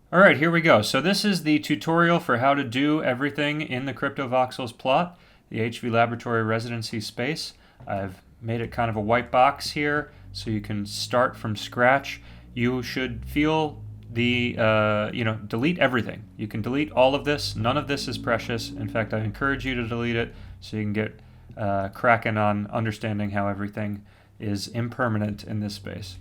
All right, here we go. So this is the tutorial for how to do everything in the CryptoVoxels plot, the HV Laboratory residency space. I've made it kind of a white box here so you can start from scratch. You should feel the, delete everything. You can delete all of this. None of this is precious. In fact, I encourage you to delete it so you can get cracking on understanding how everything is impermanent in this space.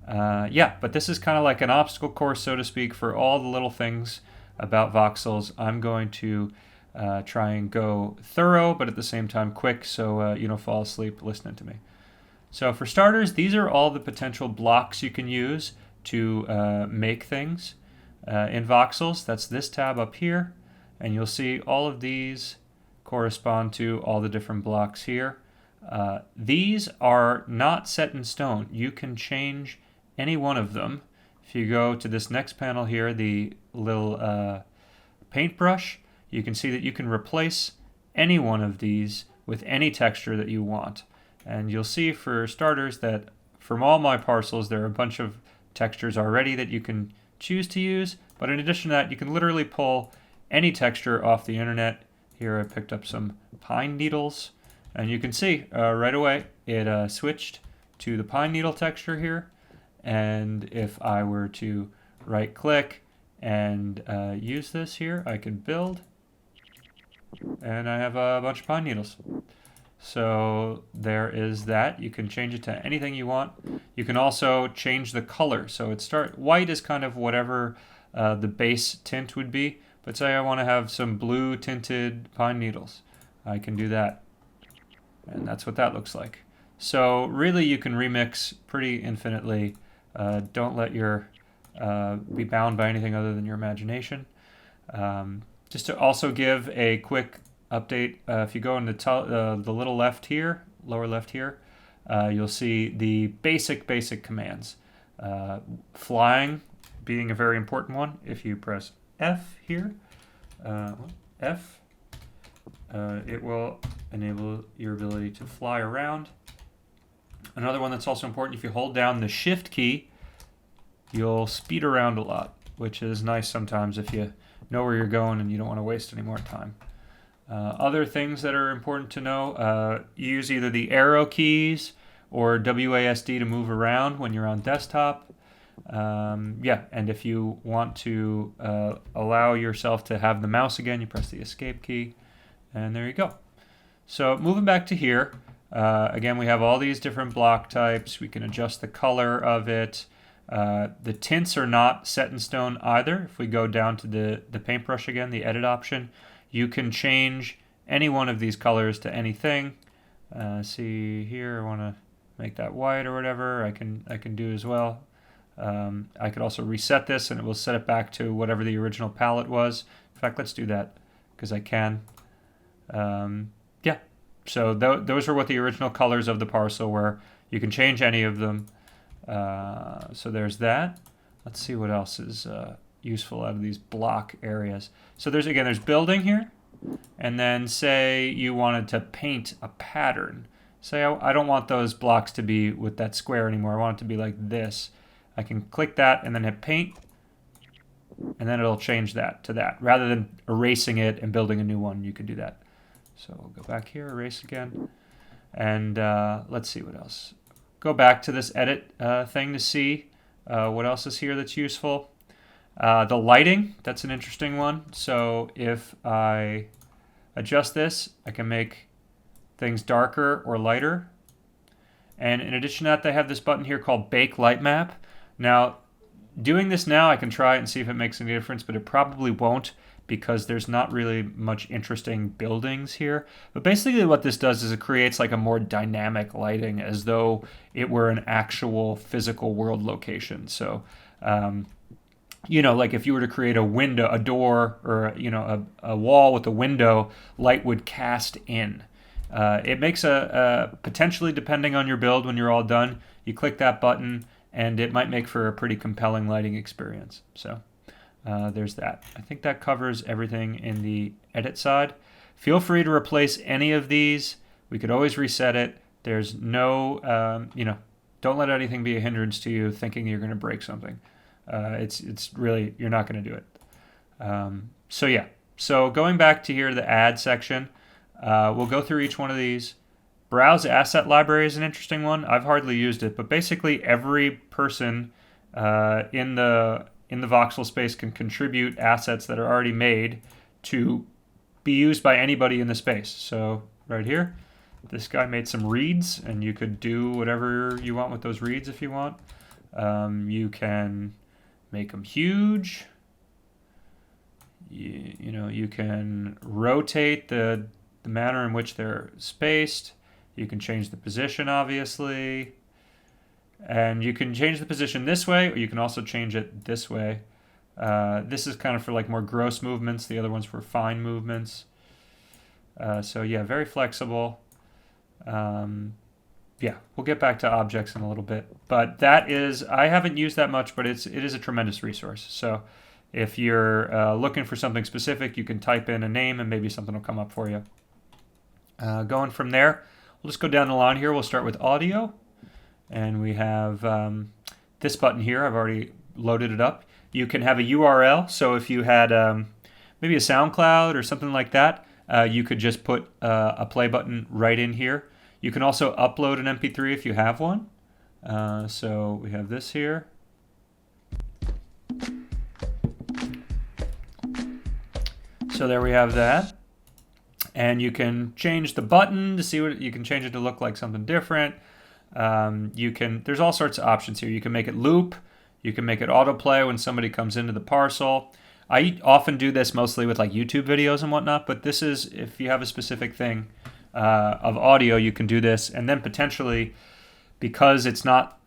But this is kind of like an obstacle course, so to speak, for all the little things about voxels. I'm going to try and go thorough, but at the same time quick, so you don't fall asleep listening to me. So for starters, these are all the potential blocks you can use to make things in voxels. That's this tab up here, and you'll see all of these correspond to all the different blocks here. These are not set in stone. You can change any one of them. If you go to this next panel here, the little paintbrush, you can see that you can replace any one of these with any texture that you want. And you'll see for starters that from all my parcels there are a bunch of textures already that you can choose to use, but in addition to that you can literally pull any texture off the internet. Here I picked up some pine needles, and you can see right away it switched to the pine needle texture here. And if I were to right click and use this here, I can build, and I have a bunch of pine needles. So there is that. You can change it to anything you want. You can also change the color. So white is kind of whatever the base tint would be, but say I want to have some blue tinted pine needles. I can do that. And that's what that looks like. So really you can remix pretty infinitely. Don't let your be bound by anything other than your imagination. Just to also give a quick update, if you go into the little left here, lower left here, you'll see the basic commands. Flying being a very important one. If you press F here, F, it will enable your ability to fly around. Another one that's also important, if you hold down the Shift key, you'll speed around a lot, which is nice sometimes if you know where you're going and you don't want to waste any more time. Other things that are important to know, use either the arrow keys or WASD to move around when you're on desktop. And if you want to allow yourself to have the mouse again, you press the escape key, and there you go. So moving back to here, again, we have all these different block types. We can adjust the color of it. The tints are not set in stone either. If we go down to the paintbrush again, the edit option, you can change any one of these colors to anything. See here, I want to make that white or whatever. I can do as well. I could also reset this and it will set it back to whatever the original palette was. In fact, let's do that because I can. So those are what the original colors of the parcel were. You can change any of them. So there's that. Let's see what else is useful out of these block areas. So there's building here, and then say you wanted to paint a pattern. Say I don't want those blocks to be with that square anymore. I want it to be like this. I can click that and then hit paint, and then it'll change that to that. Rather than erasing it and building a new one, you can do that. So we'll go back here, erase again, and let's see what else. Go back to this edit thing to see what else is here that's useful. The lighting, that's an interesting one. So if I adjust this, I can make things darker or lighter. And in addition to that, they have this button here called Bake Light Map. Now, doing this now, I can try it and see if it makes any difference, but it probably won't because there's not really much interesting buildings here. But basically what this does is it creates like a more dynamic lighting as though it were an actual physical world location. So, like if you were to create a window, a door, or, a wall with a window, light would cast in. It makes a potentially, depending on your build when you're all done, you click that button and it might make for a pretty compelling lighting experience. So there's that. I think that covers everything in the edit side. Feel free to replace any of these. We could always reset it. There's no, don't let anything be a hindrance to you thinking you're going to break something. It's really, you're not going to do it. So yeah, so going back to here, the add section, we'll go through each one of these. Browse asset library is an interesting one. I've hardly used it, but basically every person in the voxel space can contribute assets that are already made to be used by anybody in the space. So right here, this guy made some reeds, and you could do whatever you want with those reeds if you want. You can make them huge. You know, you can rotate the manner in which they're spaced. You can change the position, obviously. And you can change the position this way, or you can also change it this way. This is kind of for like more gross movements. The other one's for fine movements. So yeah, very flexible. Yeah, we'll get back to objects in a little bit. But that is, I haven't used that much, but it is a tremendous resource. So if you're looking for something specific, you can type in a name and maybe something will come up for you. Going from there, we'll just go down the line here. We'll start with audio. And we have this button here. I've already loaded it up. You can have a URL. So if you had maybe a SoundCloud or something like that, you could just put a play button right in here. You can also upload an MP3 if you have one. So we have this here. So there we have that. And you can change the button to see what you can change it to look like something different. There's all sorts of options here. You can make it loop. You can make it autoplay when somebody comes into the parcel. I often do this mostly with like YouTube videos and whatnot, but this is, if you have a specific thing of audio, you can do this. And then potentially, because it's not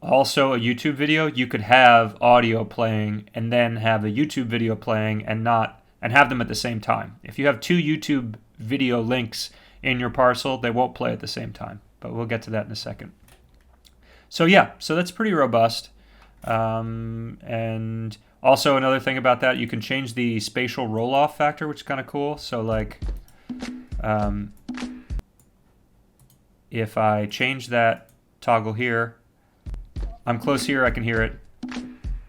also a YouTube video, you could have audio playing and then have a YouTube video playing and have them at the same time. If you have two YouTube video links in your parcel, they won't play at the same time. But we'll get to that in a second. So yeah, so that's pretty robust. And also another thing about that, you can change the spatial roll-off factor, which is kind of cool. So like, if I change that toggle here, I'm close here, I can hear it.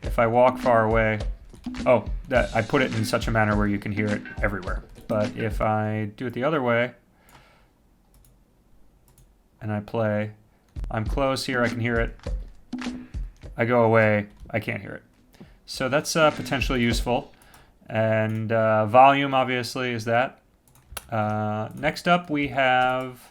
If I walk far away, I put it in such a manner where you can hear it everywhere. But if I do it the other way, and I play, I'm close here, I can hear it. I go away, I can't hear it. So that's potentially useful. And volume, obviously, is that. Next up, we have,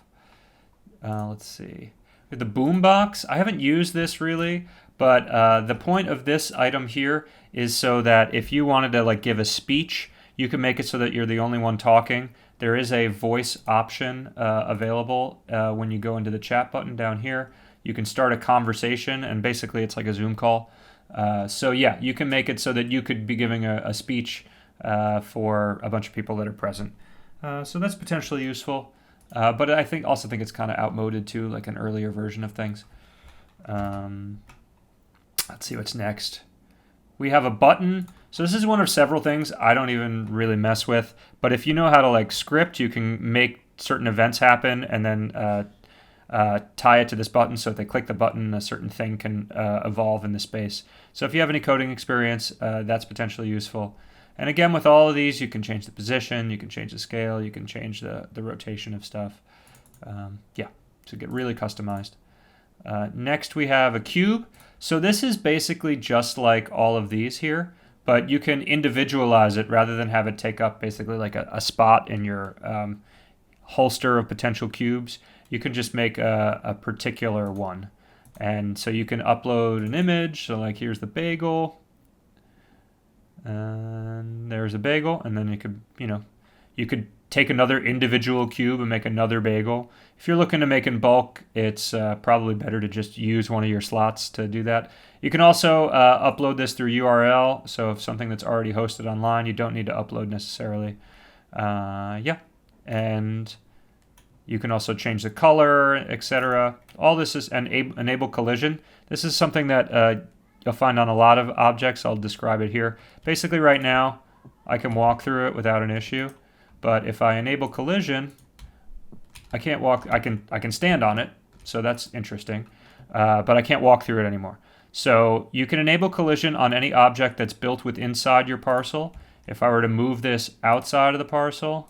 let's see, the boombox. I haven't used this really, but the point of this item here is so that if you wanted to like give a speech, you can make it so that you're the only one talking. There is a voice option available when you go into the chat button down here. You can start a conversation, and basically it's like a Zoom call. So yeah, you can make it so that you could be giving a speech for a bunch of people that are present. So that's potentially useful. But I also think it's kind of outmoded too, like an earlier version of things. Let's see what's next. We have a button. So this is one of several things I don't even really mess with. But if you know how to like script, you can make certain events happen and then tie it to this button. So if they click the button, a certain thing can evolve in the space. So if you have any coding experience, that's potentially useful. And again, with all of these, you can change the position, you can change the scale, you can change the rotation of stuff. Yeah, to get really customized. Next, we have a cube. So this is basically just like all of these here, but you can individualize it rather than have it take up basically like a spot in your holster of potential cubes. You can just make a particular one. And so you can upload an image. So like here's the bagel. And there's a bagel. And then you could take another individual cube and make another bagel. If you're looking to make in bulk, it's probably better to just use one of your slots to do that. You can also upload this through URL. So if something that's already hosted online, you don't need to upload necessarily. Yeah. And you can also change the color, etc. All this is enable collision. This is something that you'll find on a lot of objects. I'll describe it here. Basically right now, I can walk through it without an issue. But if I enable collision, I can't walk. I can stand on it, so that's interesting. But I can't walk through it anymore. So you can enable collision on any object that's built with inside your parcel. If I were to move this outside of the parcel,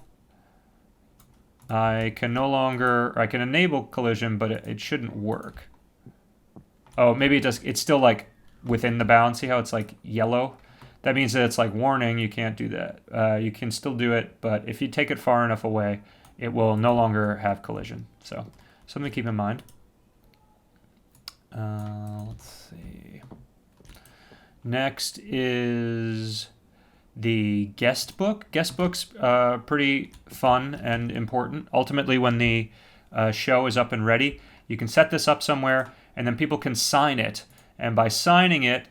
I can enable collision, but it shouldn't work. Oh, maybe it does. It's still like within the bound. See how it's like yellow? That means that it's like warning, you can't do that. You can still do it, but if you take it far enough away, it will no longer have collision. So something to keep in mind. Let's see. Next is the guest book. Guest book's pretty fun and important. Ultimately, when the show is up and ready, you can set this up somewhere, and then people can sign it. And by signing it,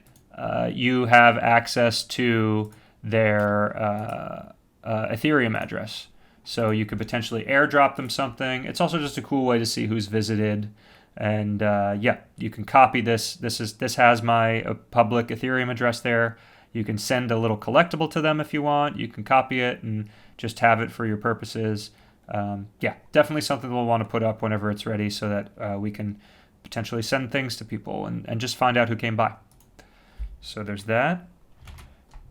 you have access to their Ethereum address. So you could potentially airdrop them something. It's also just a cool way to see who's visited. And yeah, you can copy this. This has my public Ethereum address there. You can send a little collectible to them if you want. You can copy it and just have it for your purposes. Yeah, definitely something we'll want to put up whenever it's ready so that we can potentially send things to people and just find out who came by. So there's that.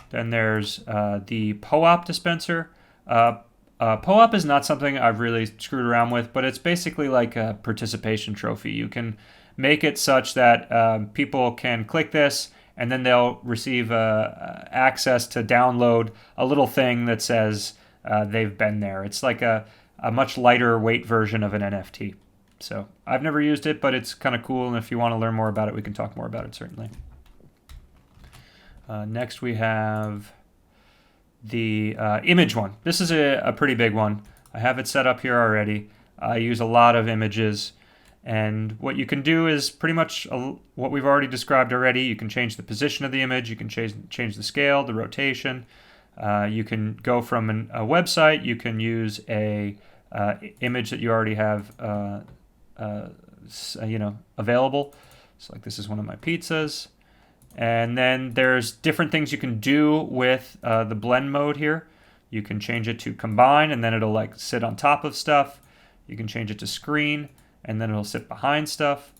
Then there's the POAP dispenser. POAP is not something I've really screwed around with, but it's basically like a participation trophy. You can make it such that people can click this and then they'll receive access to download a little thing that says they've been there. It's like a much lighter weight version of an NFT. So I've never used it, but it's kind of cool, and if you want to learn more about it, we can talk more about it, certainly. Next we have the image one. This is a pretty big one. I have it set up here already. I use a lot of images, and what you can do is pretty much what we've already described already. You can change the position of the image, you can change the scale, the rotation. You can go from a website, you can use a image that you already have available. So like this is one of my pizzas. And then there's different things you can do with the blend mode here. You can change it to combine, and then it'll like sit on top of stuff. You can change it to screen, and then it'll sit behind stuff.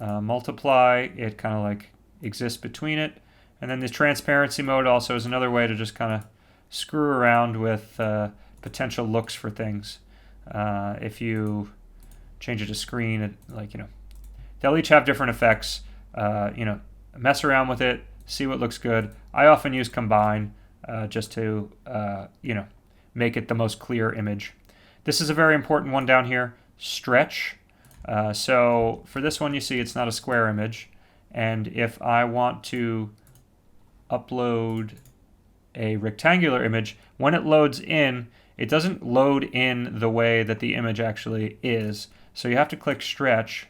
Multiply, it kind of like exists between it. And then the transparency mode also is another way to just kind of screw around with potential looks for things. If you change it to screen, they'll each have different effects. Mess around with it, see what looks good. I often use combine just to make it the most clear image. This is a very important one down here, stretch. So for this one, you see it's not a square image, and if I want to upload a rectangular image, when it loads in, it doesn't load in the way that the image actually is. So you have to click stretch,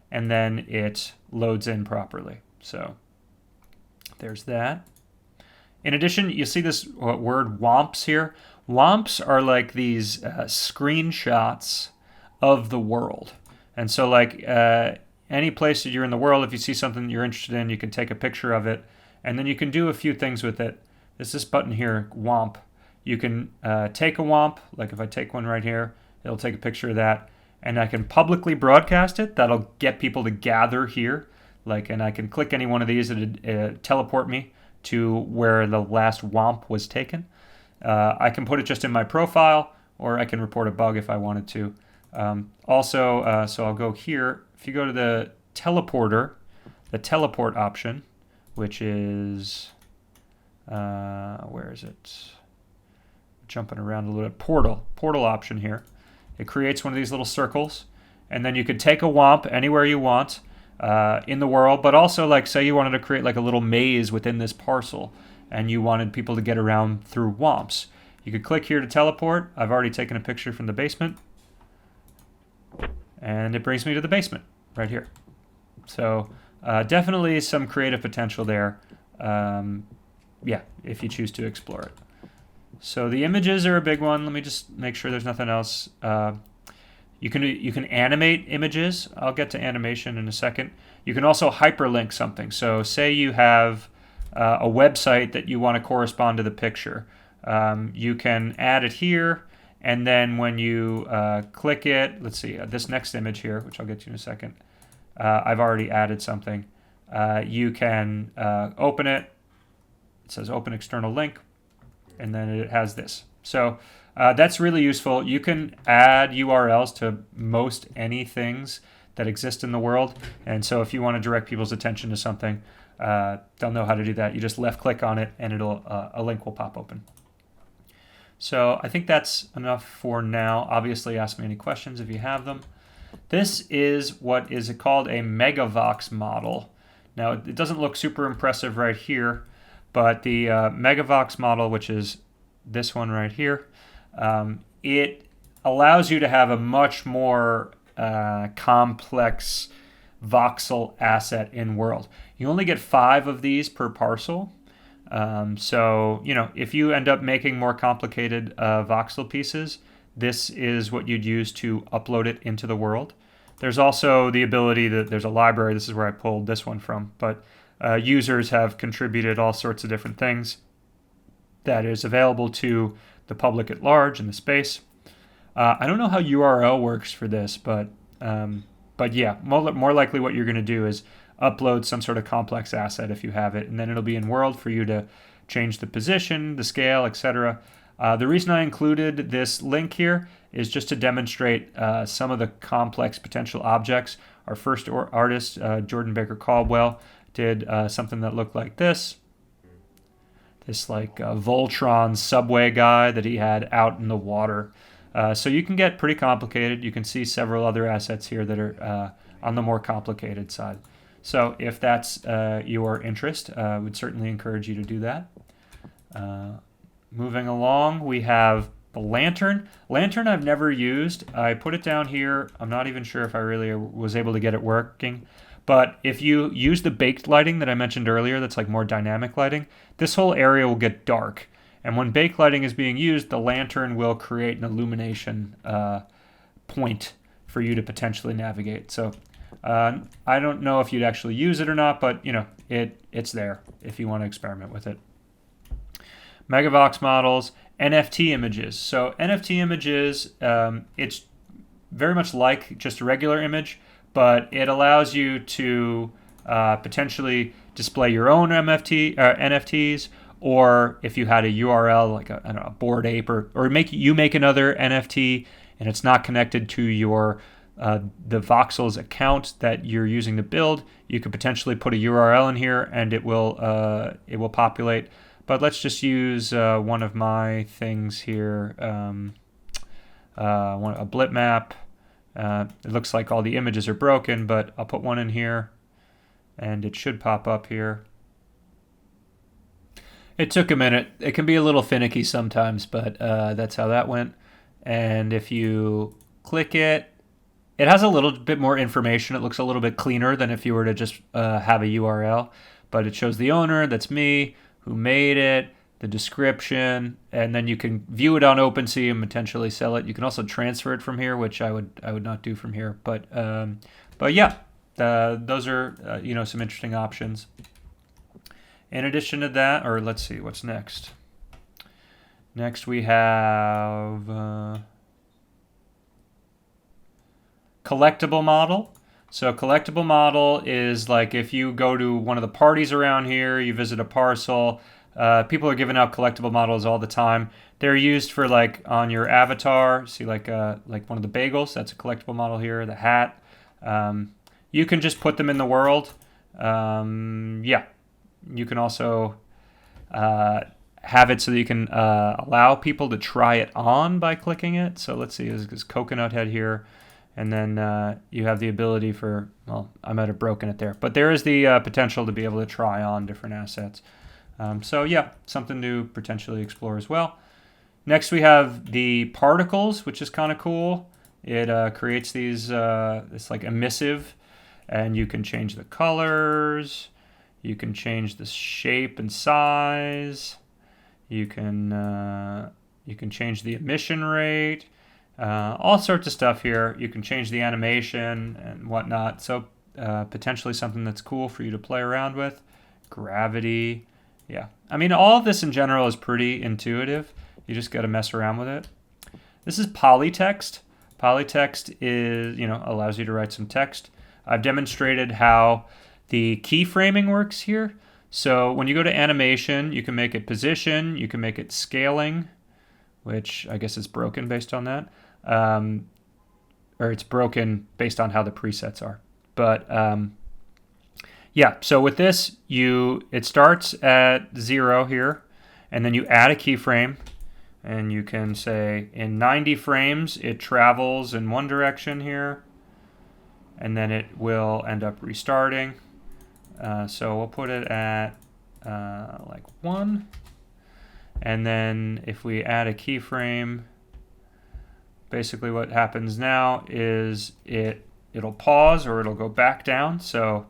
and then it loads in properly. So there's that. In addition, you see this word WOMPs here. WOMPs are like these screenshots of the world. And so like any place that you're in the world, if you see something you're interested in, you can take a picture of it, and then you can do a few things with it. There's this button here, WOMP. You can take a WOMP, like if I take one right here, it'll take a picture of that, and I can publicly broadcast it. That'll get people to gather here. And I can click any one of these and teleport me to where the last WOMP was taken. I can put it just in my profile, or I can report a bug if I wanted to. So I'll go here. If you go to the teleporter, the teleport option, which is, where is it? Jumping around a little bit. Portal option here. It creates one of these little circles, and then you could take a WOMP anywhere you want in the world, but also like say you wanted to create like a little maze within this parcel and you wanted people to get around through WOMPs. You could click here to teleport. I've already taken a picture from the basement, and it brings me to the basement right here. So definitely some creative potential there, yeah, if you choose to explore it. So the images are a big one. Let me just make sure there's nothing else. You can animate images. I'll get to animation in a second. You can also hyperlink something. So say you have a website that you want to correspond to the picture. You can add it here, and then when you click it, let's see, this next image here, which I'll get to in a second, I've already added something. you can open it. It says open external link, and then it has this. So that's really useful. You can add URLs to most any things that exist in the world. And so if you want to direct people's attention to something, they'll know how to do that. You just left click on it and it'll a link will pop open. So I think that's enough for now. Obviously, ask me any questions if you have them. This is what is called a Megavoxel model. Now, it doesn't look super impressive right here, but the Megavoxel model, which is this one right here, it allows you to have a much more complex voxel asset in world. You only get 5 of these per parcel. So, if you end up making more complicated voxel pieces, this is what you'd use to upload it into the world. There's also the ability that there's a library. This is where I pulled this one from, but users have contributed all sorts of different things that is available to the public at large in the space. I don't know how URL works for this, but yeah, more likely what you're going to do is upload some sort of complex asset if you have it, and then it'll be in world for you to change the position, the scale, etc. The reason I included this link here is just to demonstrate some of the complex potential objects. Our first artist, Jordan Baker Caldwell, did something that looked like this. This like Voltron subway guy that he had out in the water. So you can get pretty complicated. You can see several other assets here that are on the more complicated side. So if that's your interest, I would certainly encourage you to do that. Moving along, we have the lantern. Lantern I've never used. I put it down here. I'm not even sure if I really was able to get it working. But if you use the baked lighting that I mentioned earlier, that's like more dynamic lighting, this whole area will get dark. And when baked lighting is being used, the lantern will create an illumination point for you to potentially navigate. So I don't know if you'd actually use it or not, but it's there if you want to experiment with it. Megavoxel Models, NFT images. So NFT images, it's very much like just a regular image, but it allows you to potentially display your own NFTs, or if you had a URL like a Bored Ape, or make another NFT and it's not connected to your the Voxels account that you're using to build, you could potentially put a URL in here and it will populate. But let's just use one of my things here, a blip map. It looks like all the images are broken, but I'll put one in here and it should pop up here. It took a minute. It can be a little finicky sometimes, but that's how that went. And if you click it, it has a little bit more information. It looks a little bit cleaner than if you were to just have a URL, but it shows the owner, that's me, who made it, the description, and then you can view it on OpenSea and potentially sell it. You can also transfer it from here, which I would not do from here. But yeah, those are some interesting options. In addition to that, or let's see, what's next? Next we have collectible model. So collectible model is like if you go to one of the parties around here, you visit a parcel, people are giving out collectible models all the time. They're used for like on your avatar. See like one of the bagels, that's a collectible model here, the hat. You can just put them in the world. Yeah, you can also have it so that you can allow people to try it on by clicking it. So let's see, there's this coconut head here. And then you have the ability for, well, I might have broken it there, but there is the potential to be able to try on different assets. So yeah, something to potentially explore as well. Next we have the particles, which is kind of cool. It creates these, this like emissive, and you can change the colors, you can change the shape and size, you can change the emission rate. All sorts of stuff here. You can change the animation and whatnot. So potentially something that's cool for you to play around with. Gravity. Yeah. I mean, all of this in general is pretty intuitive. You just got to mess around with it. This is polytext. Polytext is, allows you to write some text. I've demonstrated how The keyframing works here. So when you go to animation, you can make it position, you can make it scaling, which I guess is broken based on that. Or it's broken based on how the presets are. But yeah, so with this, it starts at 0 here, and then you add a keyframe, and you can say in 90 frames, it travels in one direction here, and then it will end up restarting. So we'll put it at like 1. And then if we add a keyframe, basically what happens now is it'll pause or it'll go back down. So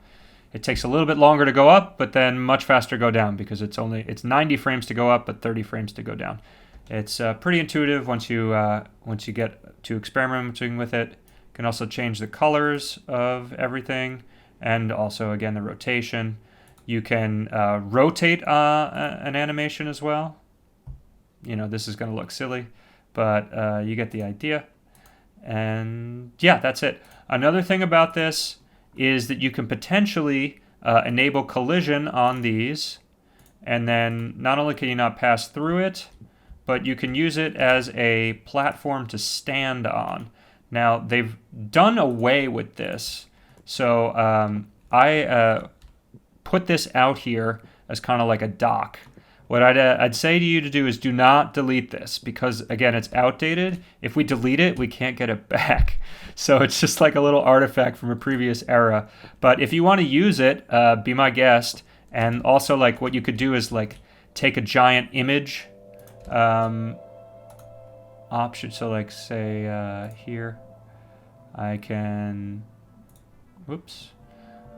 it takes a little bit longer to go up, but then much faster go down because it's 90 frames to go up, but 30 frames to go down. It's pretty intuitive once you get to experimenting with it. You can also change the colors of everything, and also again the rotation. You can rotate an animation as well. This is going to look silly, but you get the idea. And yeah, that's it. Another thing about this is that you can potentially enable collision on these, and then not only can you not pass through it, but you can use it as a platform to stand on. Now, they've done away with this, so I put this out here as kind of like a dock. What I'd say to you to do is do not delete this, because again, it's outdated. If we delete it, we can't get it back. So it's just like a little artifact from a previous era. But if you want to use it, be my guest. And also, like, what you could do is like take a giant image option. So like say here, I can, whoops,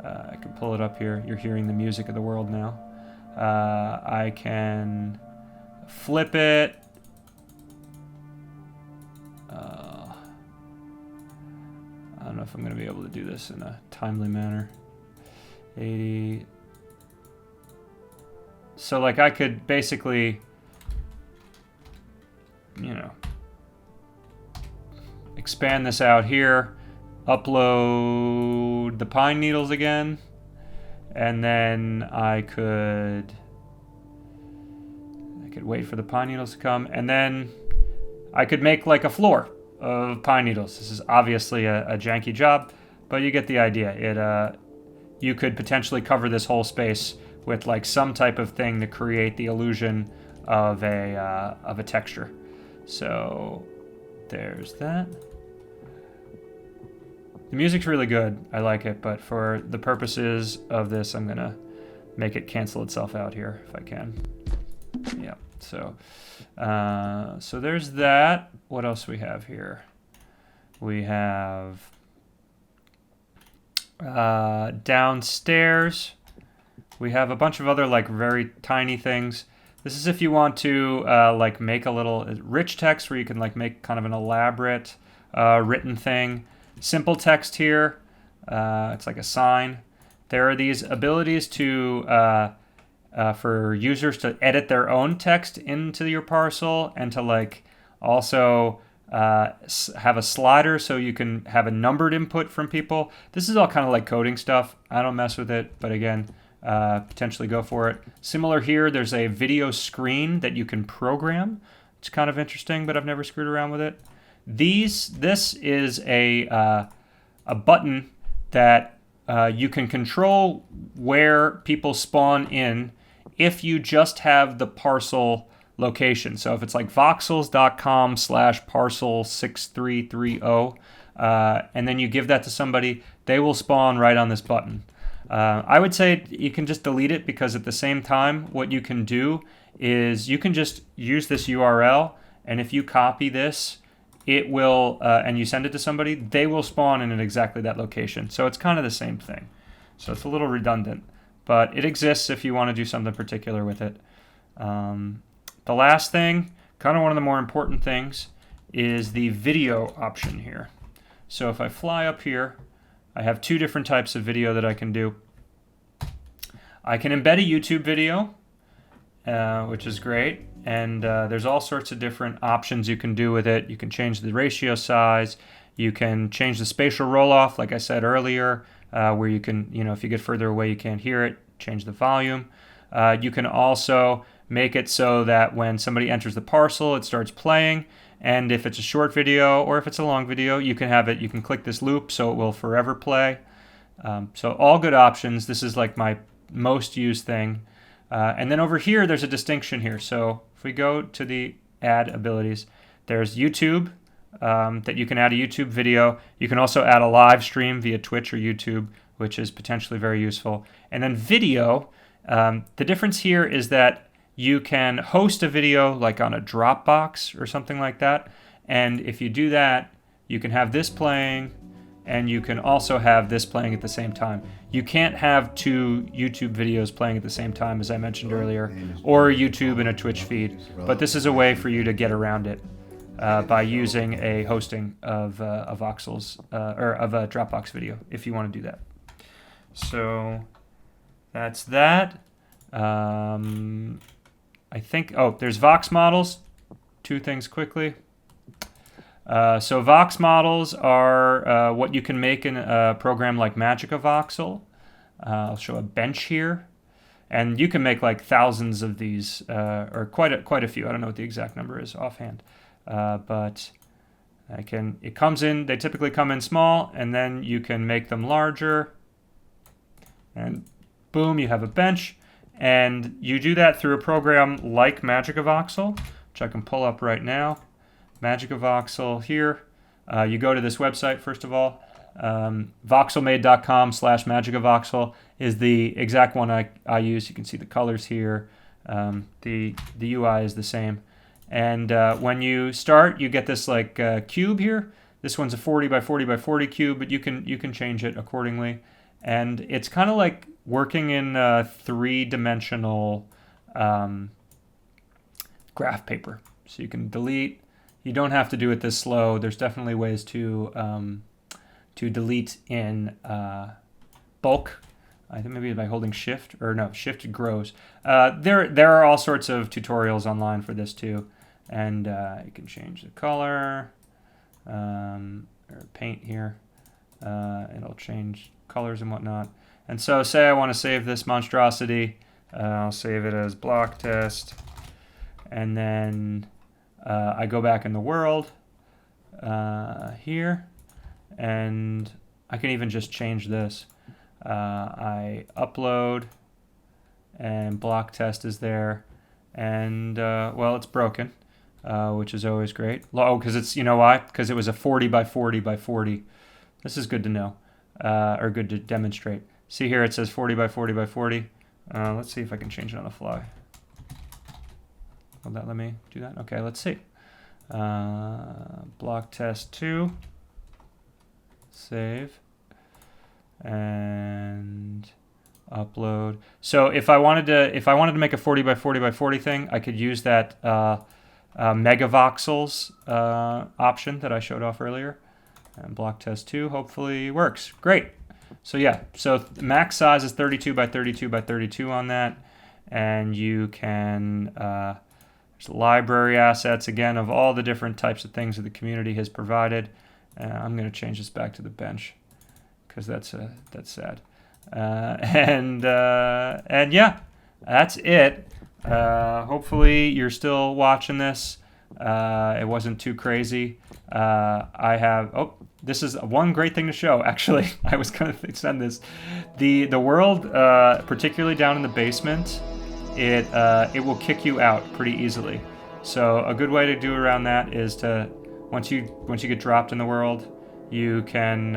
I can pull it up here. You're hearing the music of the world now. I can flip it. I don't know if I'm going to be able to do this in a timely manner. 80. So like I could basically, expand this out here, upload the pine needles again, and then I could wait for the pine needles to come, and then I could make like a floor of pine needles. This is obviously a janky job, but you get the idea. You could potentially cover this whole space with like some type of thing to create the illusion of a texture. So there's that. The music's really good. I like it, but for the purposes of this, I'm gonna make it cancel itself out here if I can. Yeah. So there's that. What else do we have here? We have downstairs. We have a bunch of other like very tiny things. This is if you want to like make a little rich text where you can like make kind of an elaborate written thing. Simple text here. It's like a sign. There are these abilities to for users to edit their own text into your parcel, and to like also have a slider so you can have a numbered input from people. This is all kind of like coding stuff. I don't mess with it, but again, potentially go for it. Similar here, there's a video screen that you can program. It's kind of interesting, but I've never screwed around with it. This is a button that you can control where people spawn in if you just have the parcel location. So if it's like voxels.com/parcel6330, and then you give that to somebody, they will spawn right on this button. I would say you can just delete it, because at the same time, what you can do is you can just use this URL, and if you copy this, it will, and you send it to somebody, they will spawn in at exactly that location. So it's kind of the same thing. So it's a little redundant, but it exists if you want to do something particular with it. The last thing, kind of one of the more important things, is the video option here. So if I fly up here, I have two different types of video that I can do. I can embed a YouTube video, which is great. And there's all sorts of different options you can do with it. You can change the ratio size. You can change the spatial roll-off, like I said earlier. where you can, if you get further away, you can't hear it, change the volume. You can also make it so that when somebody enters the parcel, it starts playing. And if it's a short video or if it's a long video, you can click this loop so it will forever play. So all good options. This is like my most used thing. And then over here, there's a distinction here. So if we go to the add abilities, there's YouTube, that you can add a YouTube video. You can also add a live stream via Twitch or YouTube, which is potentially very useful. And then video, the difference here is that you can host a video like on a Dropbox or something like that. And if you do that, you can have this playing and you can also have this playing at the same time. You can't have two YouTube videos playing at the same time, as I mentioned earlier, or YouTube and a Twitch feed. But this is a way for you to get around it by using a hosting of a Voxels or of a Dropbox video, if you want to do that. So that's that. I think, there's Vox models. Two things quickly. So Vox models are what you can make in a program like Magica Voxel. I'll show a bench here. And you can make like thousands of these, or quite a few. I don't know what the exact number is offhand. But it comes in, they typically come in small, and then you can make them larger. And boom, you have a bench. And you do that through a program like Magica Voxel, which I can pull up right now. Magica Voxel here. You go to this website, first of all. Voxelmade.com/MagicaVoxel is the exact one I use. You can see the colors here. The UI is the same. And when you start, you get this like cube here. This one's a 40 by 40 by 40 cube, but you can change it accordingly. And it's kind of like working in three-dimensional graph paper. So you can delete. You don't have to do it this slow. There's definitely ways to delete in bulk. I think maybe by holding Shift, or no, Shift grows. There are all sorts of tutorials online for this too. And you can change the color, or paint here. It'll change colors and whatnot. And so say I want to save this monstrosity. I'll save it as block test. And then I go back in the world here. And I can even just change this. I upload and block test is there. And well, it's broken, which is always great. Oh, because it's, you know why? Because it was a 40 by 40 by 40. This is good to know, or good to demonstrate. See here, it says 40 by 40 by 40. Let's see if I can change it on the fly. Will that let me do that? Okay, let's see. Block test 2. Save. And upload. So if I wanted to make a 40 by 40 by 40 thing, I could use that Megavoxels option that I showed off earlier. And block test 2 hopefully works. Great. So yeah, so max size is 32 by 32 by 32 on that. And you can, there's library assets, again, of all the different types of things that the community has provided. I'm going to change this back to the bench because that's sad. And yeah, that's it. Hopefully you're still watching this. It wasn't too crazy. This is one great thing to show, actually. I was going to send this. The world, particularly down in the basement, it will kick you out pretty easily. So a good way to do around that is to, once you get dropped in the world, you can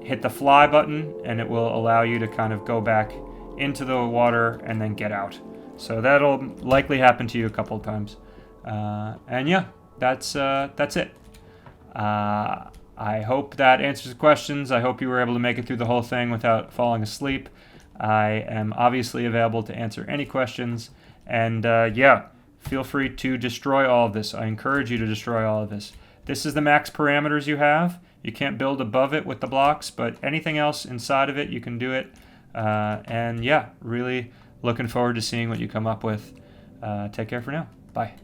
hit the fly button and it will allow you to kind of go back into the water and then get out. So that'll likely happen to you a couple of times. And yeah, that's it. I hope that answers the questions. I hope you were able to make it through the whole thing without falling asleep. I am obviously available to answer any questions. And yeah, feel free to destroy all of this. I encourage you to destroy all of this. This is the max parameters you have. You can't build above it with the blocks, but anything else inside of it, you can do it. And yeah, really looking forward to seeing what you come up with. Take care for now. Bye.